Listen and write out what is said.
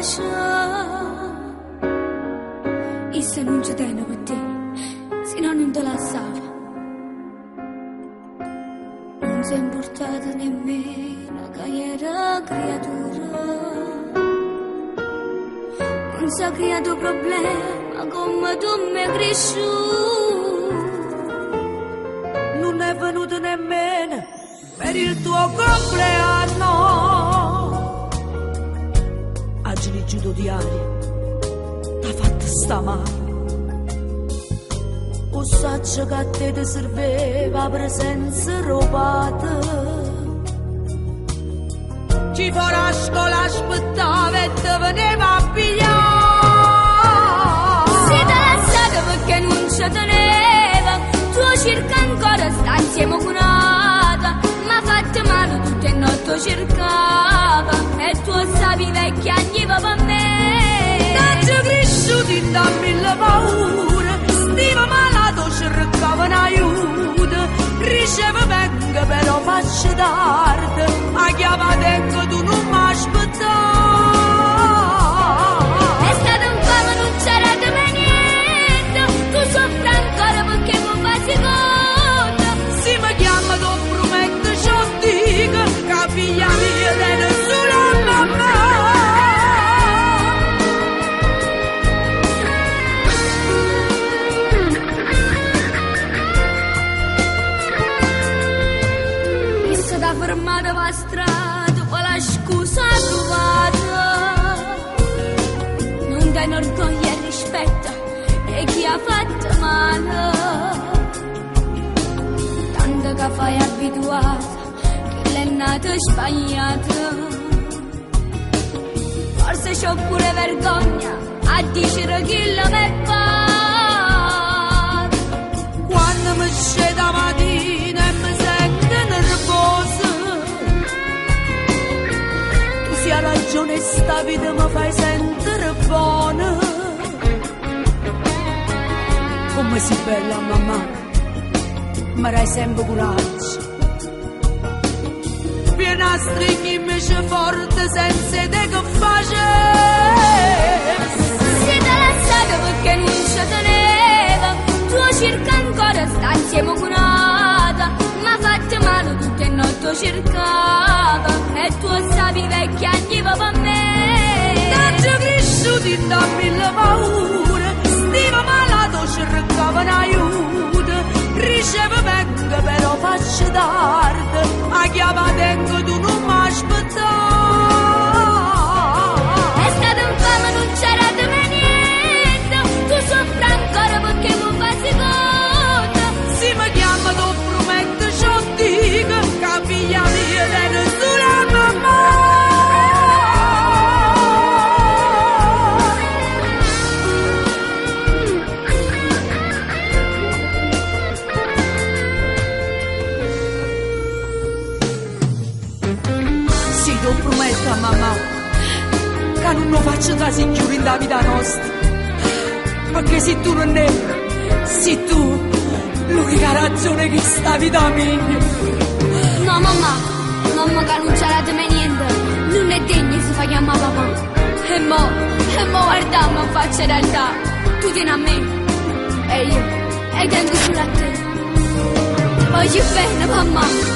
pace. E se non ci tengo per te, se no non te la lasciavo. Non sei importata nemmeno che era creatura. Non si è creato problema come tu mi hai cresciuto. Non è venuto nemmeno per il tuo compleanno. Oggi il giudo diario t'ha fatto sta male. O saccio che a te ti serveva presenza robata. Ci farà a scuola aspettava e te veniva a pigliare. Se te lasciato perché non ci teneva, tu cerca ancora sta insieme con un'altra. Ma fatto male tutte le notti cercava, e tu sapevi vecchi anni per me. T'ho cresciuto in da mille paure, stiva malato cercava un aiuto. Riceve venga però faccio tardi, a chiama tengo tu non mi aspettare. È stato un po' ma non c'era da me niente, tu soffri ancora perché non fai secondo. Si mi chiama tu prometto ciò dico, che figlia mia tiene solo a mamma. Fermata per strada, poi la scusa trovata. Non dai orgoglio e rispetto e chi ha fatto male. Tanto che fai abituata, che l'è nata sbagliata. Forse c'ho pure vergogna a dire chi lo mi fa. Quando mi scende la mattina e mi sento nervosa, se ha ragione sta vita mi fai sentire buona. Come sei bella mamma, ma hai sempre coraggio. Vieni a stringermi forte senza te che faccio. Se te lasciato perché non ci teneva, tu cerca ancora sta insieme con un'altra. Ma fatto male tutte le notti cercava, e tu sapevi vecchi anni per me. T'ho cresciuto in da mille paure, stiva malato cercava un aiuto. Riceve venga però faccio tardi, a chiama tengo tu non mi aspettare. È stato un po' ma non c'era da me niente, tu soffri ancora perché non fai secondo. Si mi chiama tu prometto ciò dico, che figlia mia tiene solo a mamma. Sì, lo prometto a mamma che non lo faccio da sicuro in la vita nostra, perché se tu non è, sei tu l'unica ragione che sta vita mia. No mamma che non c'era da me niente, non è degno si fa chiamare papà. E mo guarda non faccio realtà, tu tieni a me e io tengo solo a te. Voglio bene mamma.